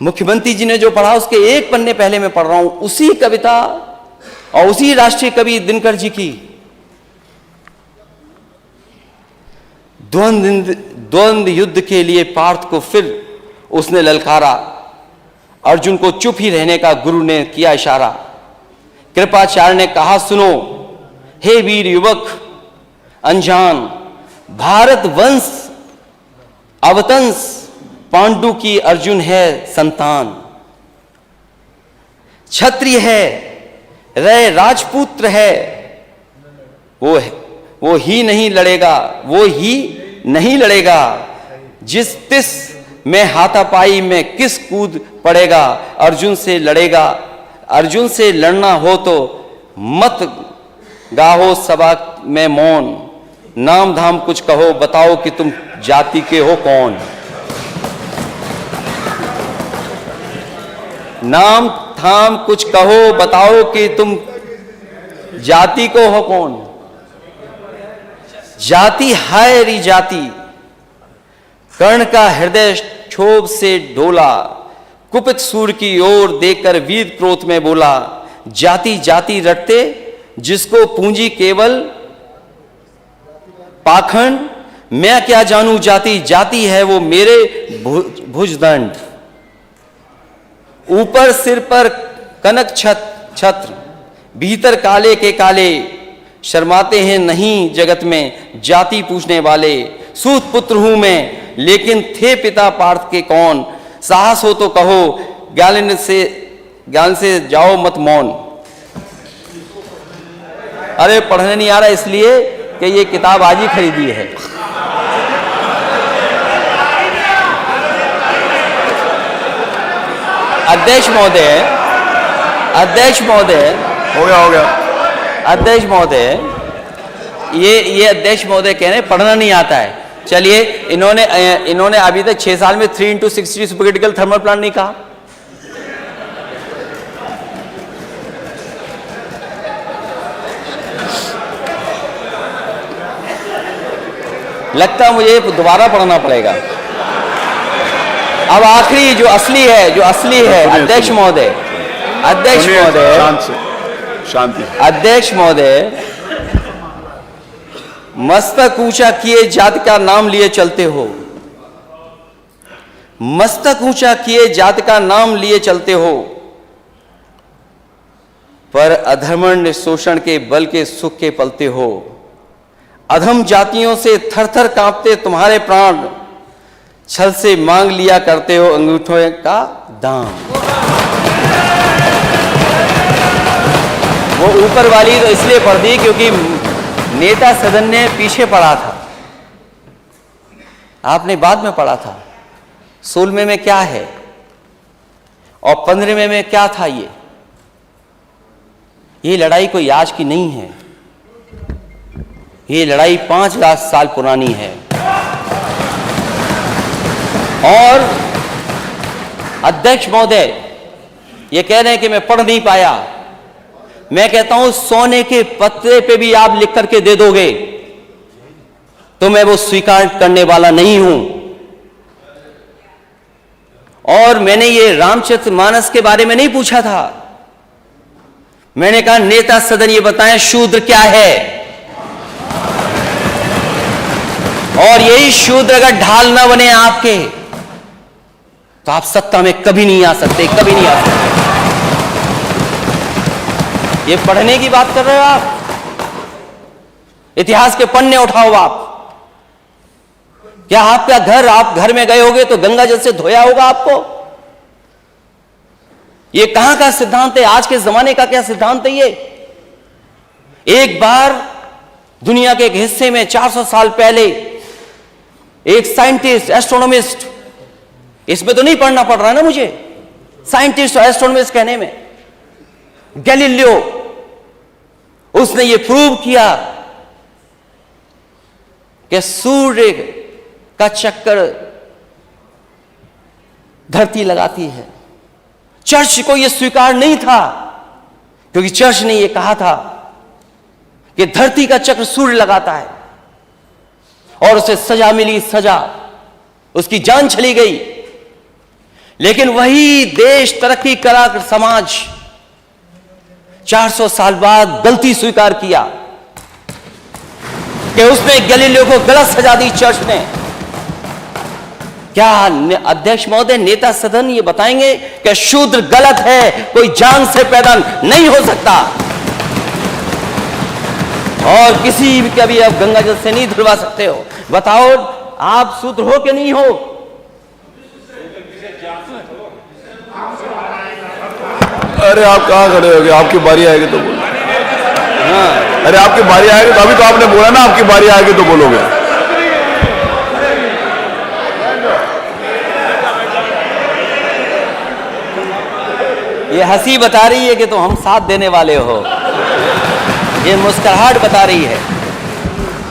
मुख्यमंत्री जी ने जो पढ़ा उसके एक पन्ने पहले मैं पढ़ रहा हूं, उसी कविता और उसी राष्ट्रीय कवि दिनकर जी की। द्वंद्व युद्ध के लिए पार्थ को फिर उसने ललकारा, अर्जुन को चुप ही रहने का गुरु ने किया इशारा। कृपाचार्य ने कहा सुनो हे वीर युवक अनजान, भारत वंश अवतंस पांडु की अर्जुन है संतान। क्षत्रिय है रे राजपुत्र है, वो ही नहीं लड़ेगा, जिस तिस में हाथापाई में किस कूद पड़ेगा। अर्जुन से लड़ना हो तो मत गाहो सभा में मौन, नाम धाम कुछ कहो बताओ कि तुम जाति के हो कौन। नाम धाम कुछ कहो बताओ कि तुम जाति को हो कौन। जाति हाय री जाति, कर्ण का हृदय क्षोभ से डोला, कुपित सूर की ओर देखकर वीर क्रोध में बोला। जाति जाति रटते जिसको पूंजी केवल पाखंड, मैं क्या जानूं जाति, जाति है वो मेरे भुजदंड। ऊपर सिर पर कनक छत्र, भीतर काले के काले, शर्माते हैं नहीं जगत में जाति पूछने वाले। सूत पुत्र हूं मैं लेकिन थे पिता पार्थ के कौन, साहस हो तो कहो ज्ञान से जाओ मत मौन। अरे पढ़ने नहीं आ रहा इसलिए कि ये किताब आज ही खरीदी है। अध्यक्ष महोदय हो गया अध्यक्ष महोदय, ये अध्यक्ष महोदय कह रहे हैं पढ़ना नहीं आता है। चलिए, इन्होंने अभी तक 6 साल में 3x60 सुपरक्रिटिकल थर्मल प्लांट नहीं कहा। लगता है मुझे दोबारा पढ़ना पड़ेगा। अब आखिरी जो असली है अध्यक्ष महोदय, शांति। अध्यक्ष महोदय, मस्तक ऊंचा किए जाति का नाम लिए चलते हो, मस्तक ऊंचा किए जाति का नाम लिए चलते हो, पर अधर्मण्य शोषण के बल के सुख के पलते हो। अधम जातियों से थर थर कांपते तुम्हारे प्राण, छल से मांग लिया करते हो अंगूठों का दाम। वो ऊपर वाली तो इसलिए पढ़ दी क्योंकि नेता सदन ने पीछे पढ़ा था, आपने बाद में पढ़ा था। 16वें में क्या है और 15वें में क्या था। ये लड़ाई कोई आज की नहीं है, ये लड़ाई 5,000 साल पुरानी है। और अध्यक्ष महोदय ये कह रहे हैं कि मैं पढ़ नहीं पाया। मैं कहता हूं सोने के पत्रे पे भी आप लिख करके दे दोगे तो मैं वो स्वीकार करने वाला नहीं हूं। और मैंने ये रामचरितमानस के बारे में नहीं पूछा था, मैंने कहा नेता सदन ये बताएं शूद्र क्या है। और यही शूद्र अगर ढाल ना बने आपके तो आप सत्ता में कभी नहीं आ सकते, कभी नहीं आ सकते। ये पढ़ने की बात कर रहे हो आप, इतिहास के पन्ने उठाओ आप। क्या आपका घर, आप घर में गए होगे तो गंगा जल से धोया होगा आपको। ये कहां का सिद्धांत है, आज के जमाने का क्या सिद्धांत है ये। एक बार दुनिया के एक हिस्से में 400 साल पहले एक साइंटिस्ट, एस्ट्रोनॉमिस्ट, इसमें तो नहीं पढ़ना पड़ रहा ना मुझे, साइंटिस्ट और एस्ट्रोनॉमिस्ट कहने में, गैलीलियो, उसने ये प्रूव किया कि सूर्य का चक्कर धरती लगाती है। चर्च को यह स्वीकार नहीं था क्योंकि चर्च ने यह कहा था कि धरती का चक्र सूर्य लगाता है, और उसे सजा मिली, सजा, उसकी जान चली गई। लेकिन वही देश तरक्की करा समाज 400 साल बाद गलती स्वीकार किया कि उसने गैलीलियो को गलत सजा दी चर्च ने। क्या अध्यक्ष महोदय, नेता सदन ये बताएंगे कि शूद्र गलत है, कोई जान से पैदा नहीं हो सकता और किसी भी कभी आप गंगा जल से नहीं धुलवा सकते हो? बताओ, आप शूद्र हो कि नहीं हो? अरे आप कहाँ खड़े हो गए? आपकी बारी आएगी तो बोलो। हाँ, अरे आपकी बारी आएगी तो, अभी तो आपने बोला ना आपकी बारी आएगी तो बोलोगे। ये हंसी बता रही है कि तुम हम साथ देने वाले हो, ये मुस्कुराहट बता रही है।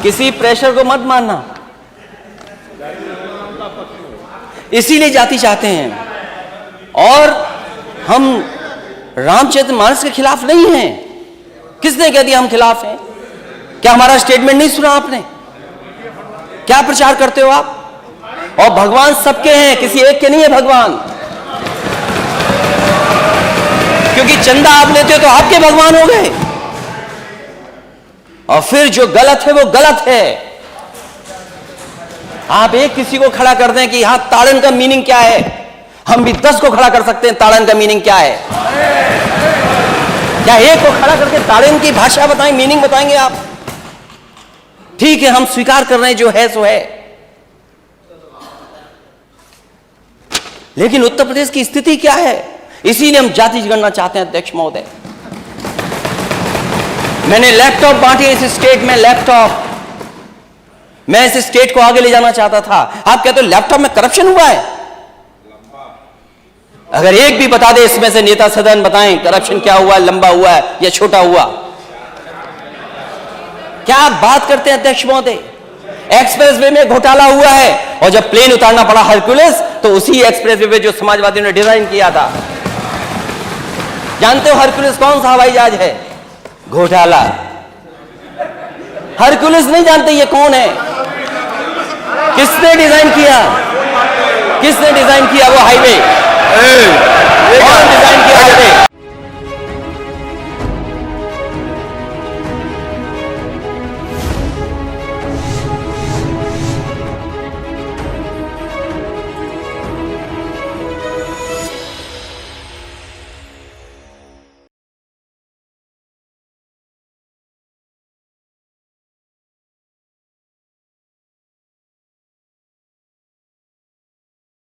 किसी प्रेशर को मत मानना, इसीलिए जाति चाहते हैं। और हम रामचरित मानस के खिलाफ नहीं हैं। किसने कह दिया हम खिलाफ हैं? क्या हमारा स्टेटमेंट नहीं सुना आपने? क्या प्रचार करते हो आप? और भगवान सबके हैं, किसी एक के नहीं है भगवान। क्योंकि चंदा आप लेते हो तो आपके भगवान हो गए, और फिर जो गलत है वो गलत है। आप एक किसी को खड़ा कर दें कि यहां ताड़न का मीनिंग क्या है, हम भी 10 को खड़ा कर सकते हैं ताड़न का मीनिंग क्या है। क्या एक को खड़ा करके ताड़न की भाषा बताएं, मीनिंग बताएंगे आप? ठीक है, हम स्वीकार कर रहे हैं जो है सो है, लेकिन उत्तर प्रदेश की स्थिति क्या है? इसीलिए हम जाति जनगणना चाहते हैं अध्यक्ष महोदय। मैंने लैपटॉप बांटे इस स्टेट में, लैपटॉप। मैं इस स्टेट को आगे ले जाना चाहता था। आप कहते हो लैपटॉप में करप्शन हुआ है? अगर एक भी बता दे इसमें से नेता सदन, बताएं करप्शन क्या हुआ है, लंबा हुआ है या छोटा हुआ? क्या आप बात करते हैं अध्यक्ष महोदय? एक्सप्रेसवे में घोटाला हुआ है, और जब प्लेन उतारना पड़ा हरक्यूलिस, तो उसी एक्सप्रेसवे पे जो समाजवादियों ने डिजाइन किया था। जानते हो हरक्यूलिस कौन सा हवाई जहाज है? घोटाला। हरक्यूलिस नहीं जानते ये कौन है? किसने डिजाइन किया? किसने डिजाइन किया वो हाईवे? कौन डिजाइन किया हाईवे?